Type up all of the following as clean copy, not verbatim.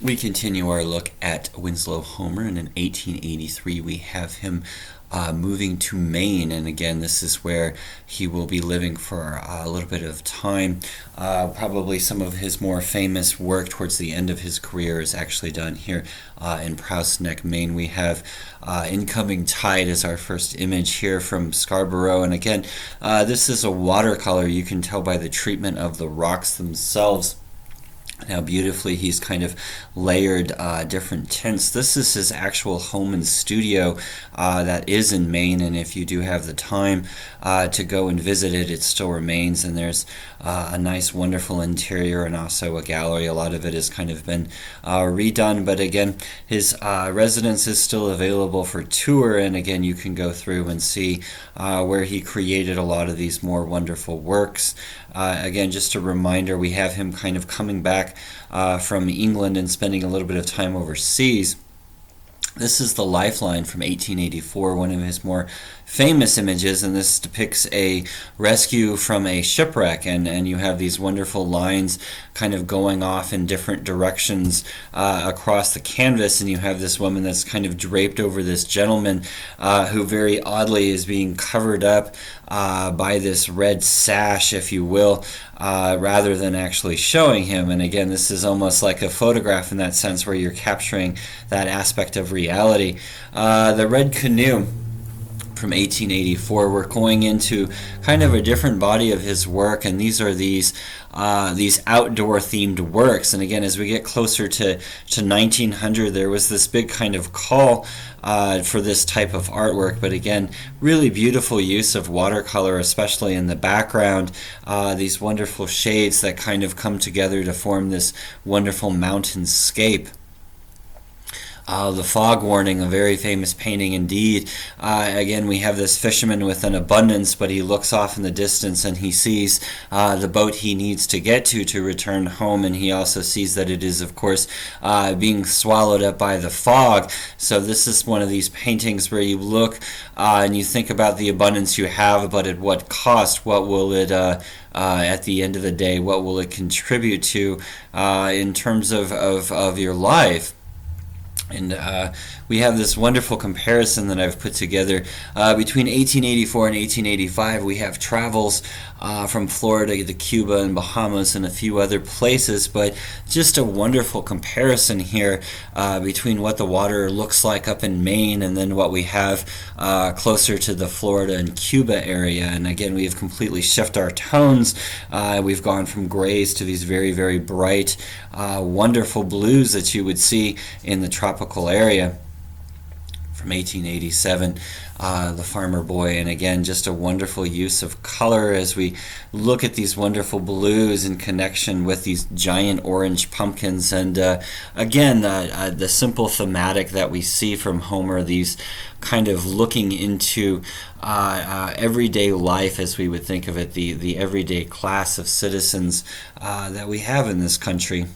We continue our look at Winslow Homer, and in 1883 we have him moving to Maine, and again this is where he will be living for a little bit of time. Probably some of his more famous work towards the end of his career is actually done here in Prowse Neck, Maine. We have Incoming Tide as our first image here from Scarborough, and again this is a watercolor. You can tell by the treatment of the rocks themselves how beautifully he's kind of layered different tints. This is his actual home and studio that is in Maine, and if you do have the time to go and visit it, it still remains, and there's a nice wonderful interior and also a gallery. A lot of it has kind of been redone, but again his residence is still available for tour, and again you can go through and see where he created a lot of these more wonderful works. Again, just a reminder, we have him kind of coming back from England and spending a little bit of time overseas. This is the Lifeline from 1884, one of his more famous images, and this depicts a rescue from a shipwreck, and you have these wonderful lines kind of going off in different directions across the canvas, and you have this woman that's kind of draped over this gentleman who very oddly is being covered up by this red sash, if you will, rather than actually showing him. And again, this is almost like a photograph in that sense, where you're capturing that aspect of reality. The Red Canoe from 1884, we're going into kind of a different body of his work, and these are these outdoor themed works. And again, as we get closer to 1900, there was this big kind of call for this type of artwork, but again, really beautiful use of watercolor, especially in the background. These wonderful shades that kind of come together to form this wonderful mountainscape. The Fog Warning, a very famous painting indeed. Again, we have this fisherman with an abundance, but he looks off in the distance and he sees the boat he needs to get to return home, and he also sees that it is, of course, being swallowed up by the fog. So this is one of these paintings where you look and you think about the abundance you have, but at what cost? What will it at the end of the day, what will it contribute to in terms of your life? And we have this wonderful comparison that I've put together between 1884 and 1885. We have travels from Florida to Cuba and Bahamas and a few other places, but just a wonderful comparison here between what the water looks like up in Maine and then what we have closer to the Florida and Cuba area. And again, we have completely shifted our tones. We've gone from grays to these very, very bright, wonderful blues that you would see in the tropical area. From 1887, The Farmer Boy, and again, just a wonderful use of color as we look at these wonderful blues in connection with these giant orange pumpkins, and again, the simple thematic that we see from Homer, these kind of looking into everyday life as we would think of it, the everyday class of citizens that we have in this country.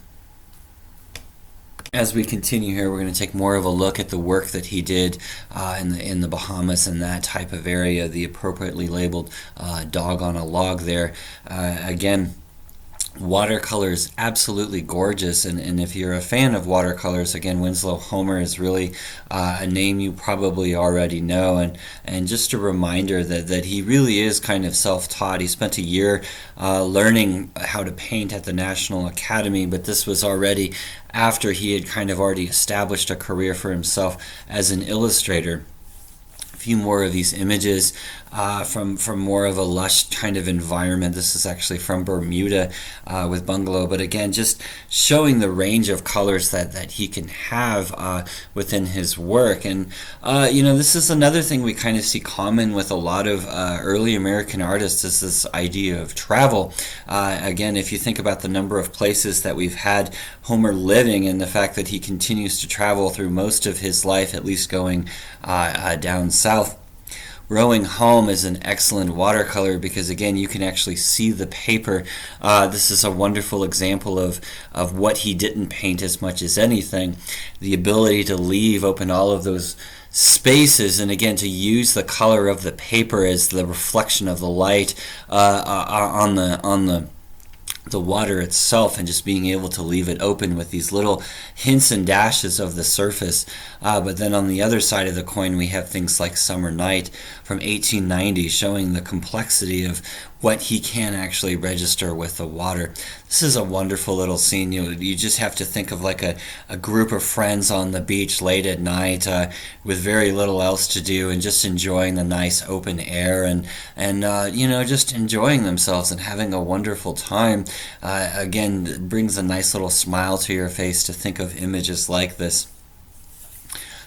As we continue here, we're going to take more of a look at the work that he did in the Bahamas and that type of area, the appropriately labeled dog on a log there. Again, watercolors, absolutely gorgeous, and if you're a fan of watercolors, again, Winslow Homer is really a name you probably already know, and just a reminder that he really is kind of self-taught. He spent a year learning how to paint at the National Academy, but this was already after he had kind of already established a career for himself as an illustrator. Few more of these images from more of a lush kind of environment. This is actually from Bermuda with Bungalow, but again, just showing the range of colors that he can have within his work. And this is another thing we kind of see common with a lot of early American artists, is this idea of travel. Again, if you think about the number of places that we've had Homer living, and the fact that he continues to travel through most of his life, at least going down south. Rowing Home is an excellent watercolor because, again, you can actually see the paper. This is a wonderful example of what he didn't paint as much as anything. The ability to leave open all of those spaces, and again, to use the color of the paper as the reflection of the light on the the water itself and just being able to leave it open with these little hints and dashes of the surface. But then on the other side of the coin, we have things like Summer Night from 1890 showing the complexity of what he can actually register with the water. This is a wonderful little scene. You just have to think of like a group of friends on the beach late at night with very little else to do and just enjoying the nice open air and just enjoying themselves and having a wonderful time. Again, it brings a nice little smile to your face to think of images like this.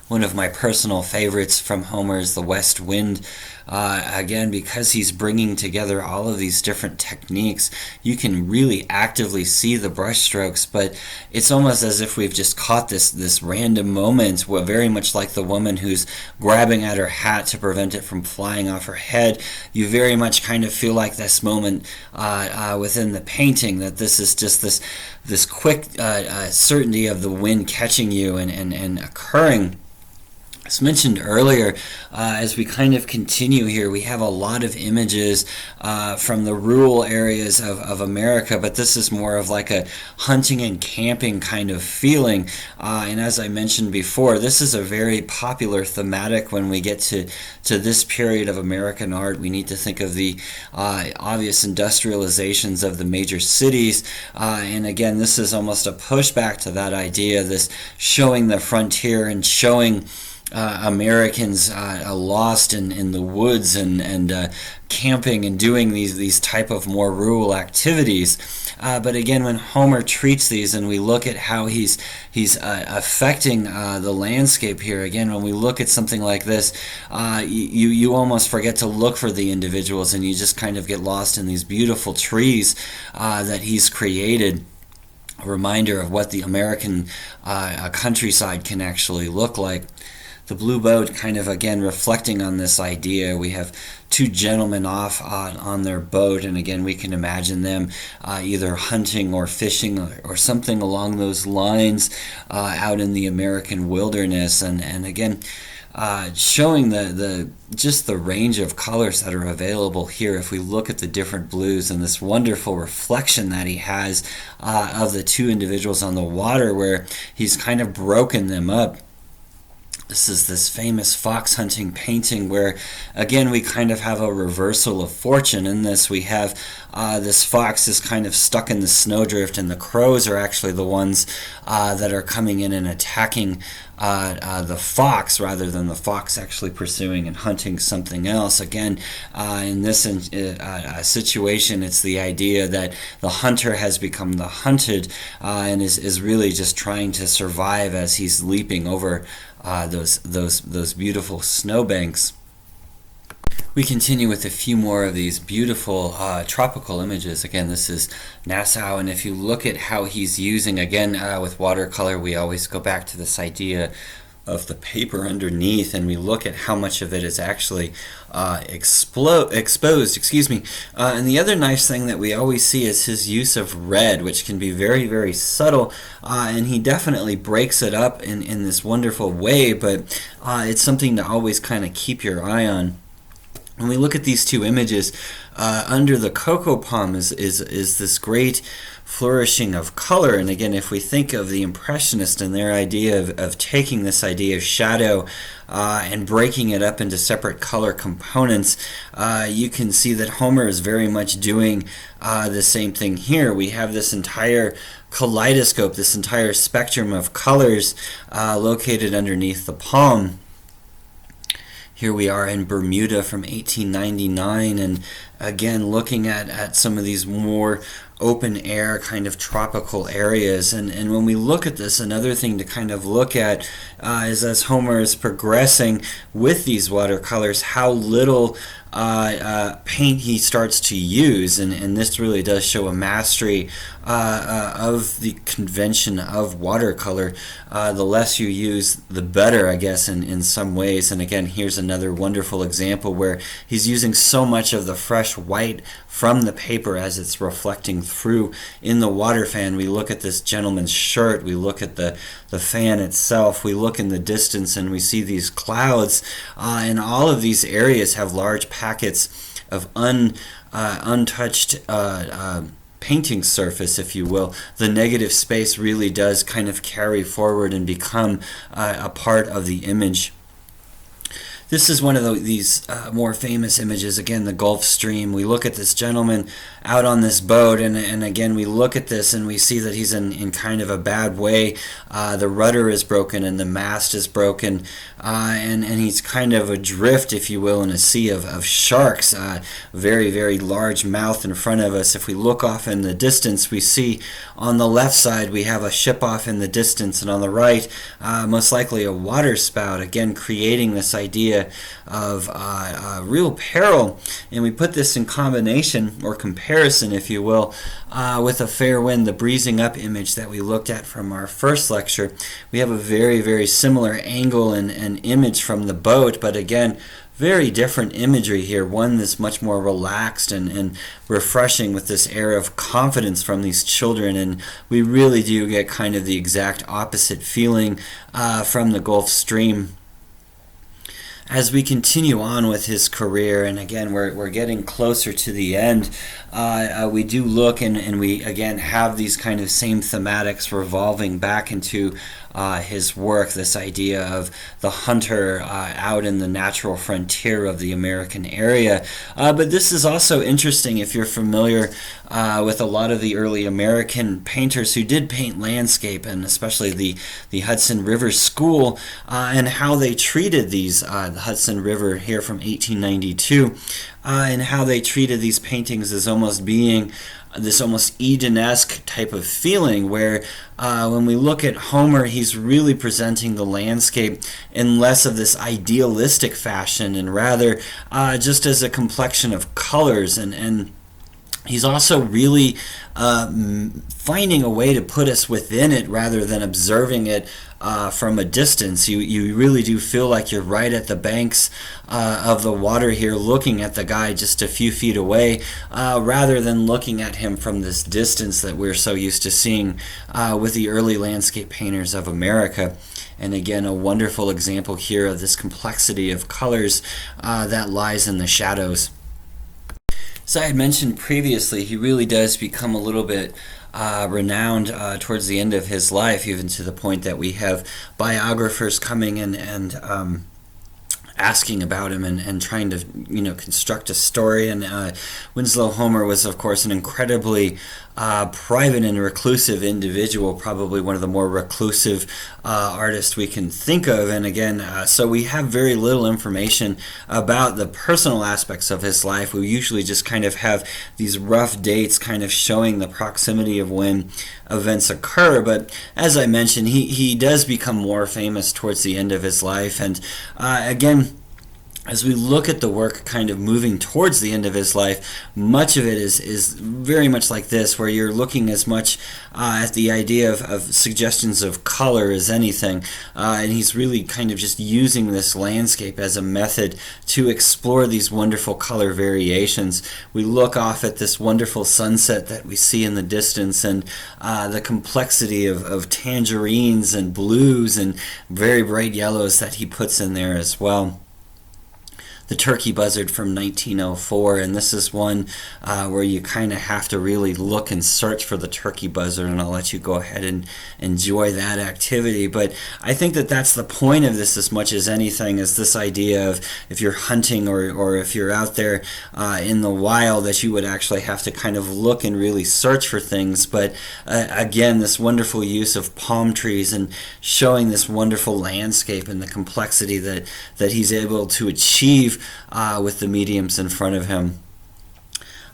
One of my personal favorites from Homer is the West Wind. Again, because he's bringing together all of these different techniques, you can really actively see the brushstrokes, but it's almost as if we've just caught this random moment, very much like the woman who's grabbing at her hat to prevent it from flying off her head. You very much kind of feel like this moment within the painting, that this is just this quick certainty of the wind catching you and occurring. As mentioned earlier, as we kind of continue here, we have a lot of images from the rural areas of America, but this is more of like a hunting and camping kind of feeling. And as I mentioned before, this is a very popular thematic when we get to this period of American art. We need to think of the obvious industrializations of the major cities. And again, this is almost a pushback to that idea, this showing the frontier and showing Americans lost in the woods and camping and doing these type of more rural activities. But again, when Homer treats these and we look at how he's affecting the landscape here, again, when we look at something like this, you almost forget to look for the individuals and you just kind of get lost in these beautiful trees that he's created. A reminder of what the American countryside can actually look like. The blue boat kind of, again, reflecting on this idea. We have two gentlemen off on their boat, and again, we can imagine them either hunting or fishing or something along those lines out in the American wilderness. And again, showing just the range of colors that are available here. If we look at the different blues and this wonderful reflection that he has of the two individuals on the water, where he's kind of broken them up. This is this famous fox hunting painting where, again, we kind of have a reversal of fortune. In this, we have this fox is kind of stuck in the snowdrift, and the crows are actually the ones that are coming in and attacking the fox rather than the fox actually pursuing and hunting something else. Again, in this situation, it's the idea that the hunter has become the hunted and is really just trying to survive as he's leaping over those beautiful snowbanks. We continue with a few more of these beautiful tropical images. Again, this is Nassau, and if you look at how he's using, again, with watercolor, we always go back to this idea of the paper underneath, and we look at how much of it is actually exposed. And the other nice thing that we always see is his use of red, which can be very, very subtle, and he definitely breaks it up in this wonderful way, but it's something to always kind of keep your eye on. When we look at these two images, under the cocoa palm is this great flourishing of color. And again, if we think of the Impressionist and their idea of taking this idea of shadow and breaking it up into separate color components, you can see that Homer is very much doing the same thing here. We have this entire kaleidoscope, this entire spectrum of colors located underneath the palm. Here we are in Bermuda from 1899, and again looking at some of these more open air kind of tropical areas. And when we look at this, another thing to kind of look at is as Homer is progressing with these watercolors, how little paint he starts to use, and this really does show a mastery of the convention of watercolor. The less you use, the better, I guess, in some ways. And again, here's another wonderful example where he's using so much of the fresh white from the paper as it's reflecting through in the water fan. We look at this gentleman's shirt, we look at the fan itself, we look in the distance and we see these clouds, and all of these areas have large packets of untouched painting surface, if you will. The negative space really does kind of carry forward and become a part of the image. This is one of these more famous images, again, the Gulf Stream. We look at this gentleman out on this boat, and again, we look at this and we see that he's in kind of a bad way. The rudder is broken and the mast is broken, and he's kind of adrift, if you will, in a sea of sharks. Very, very large mouth in front of us. If we look off in the distance, we see on the left side we have a ship off in the distance, and on the right, most likely a water spout, again, creating this idea of real peril. And we put this in combination or comparison, if you will, with a fair wind, the breezing up image that we looked at from our first lecture. We have a very, very similar angle and image from the boat, but again, very different imagery here. One that's much more relaxed and refreshing with this air of confidence from these children, and we really do get kind of the exact opposite feeling from the Gulf Stream. As we continue on with his career, and again, we're getting closer to the end, we do look and we again have these kind of same thematics revolving back into his work, this idea of the hunter out in the natural frontier of the American area. But this is also interesting if you're familiar with a lot of the early American painters who did paint landscape, and especially the Hudson River School, and how they treated these, the Hudson River here from 1892, and how they treated these paintings as almost being this almost Eden-esque type of feeling, where when we look at Homer, he's really presenting the landscape in less of this idealistic fashion and rather just as a complexion of colors, and he's also really finding a way to put us within it rather than observing it from a distance. You really do feel like you're right at the banks of the water here, looking at the guy just a few feet away, rather than looking at him from this distance that we're so used to seeing with the early landscape painters of America. And again, a wonderful example here of this complexity of colors that lies in the shadows. As I had mentioned previously, he really does become a little bit renowned towards the end of his life, even to the point that we have biographers coming in and asking about him and trying to construct a story. And Winslow Homer was, of course, an incredibly private and reclusive individual, probably one of the more reclusive artists we can think of. And again, so we have very little information about the personal aspects of his life. We usually just kind of have these rough dates kind of showing the proximity of when events occur. But as I mentioned, he does become more famous towards the end of his life. And again, as we look at the work kind of moving towards the end of his life, much of it is very much like this, where you're looking as much at the idea of suggestions of color as anything. And he's really kind of just using this landscape as a method to explore these wonderful color variations. We look off at this wonderful sunset that we see in the distance, and the complexity of tangerines and blues and very bright yellows that he puts in there as well. The Turkey Buzzard from 1904, and this is one where you kind of have to really look and search for the turkey buzzard, and I'll let you go ahead and enjoy that activity. But I think that that's the point of this as much as anything, is this idea of if you're hunting or if you're out there in the wild, that you would actually have to kind of look and really search for things. But again, this wonderful use of palm trees and showing this wonderful landscape and the complexity that he's able to achieve with the mediums in front of him.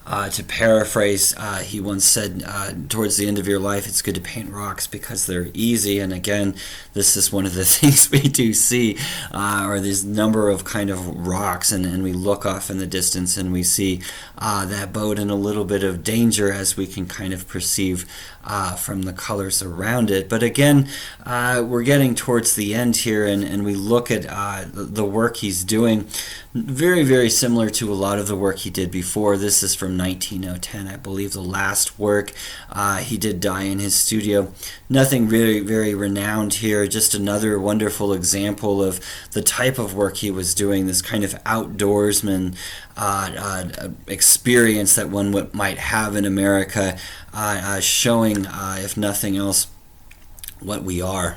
To paraphrase, he once said, towards the end of your life, it's good to paint rocks because they're easy. And again, this is one of the things we do see, or this number of kind of rocks, and we look off in the distance and we see that boat in a little bit of danger, as we can kind of perceive from the colors around it. But again, we're getting towards the end here, and we look at the work he's doing. Very, very similar to a lot of the work he did before. This is from from 1910, I believe, the last work. He did die in his studio. Nothing very, very renowned here, just another wonderful example of the type of work he was doing, this kind of outdoorsman experience that one might have in America, showing, if nothing else, what we are.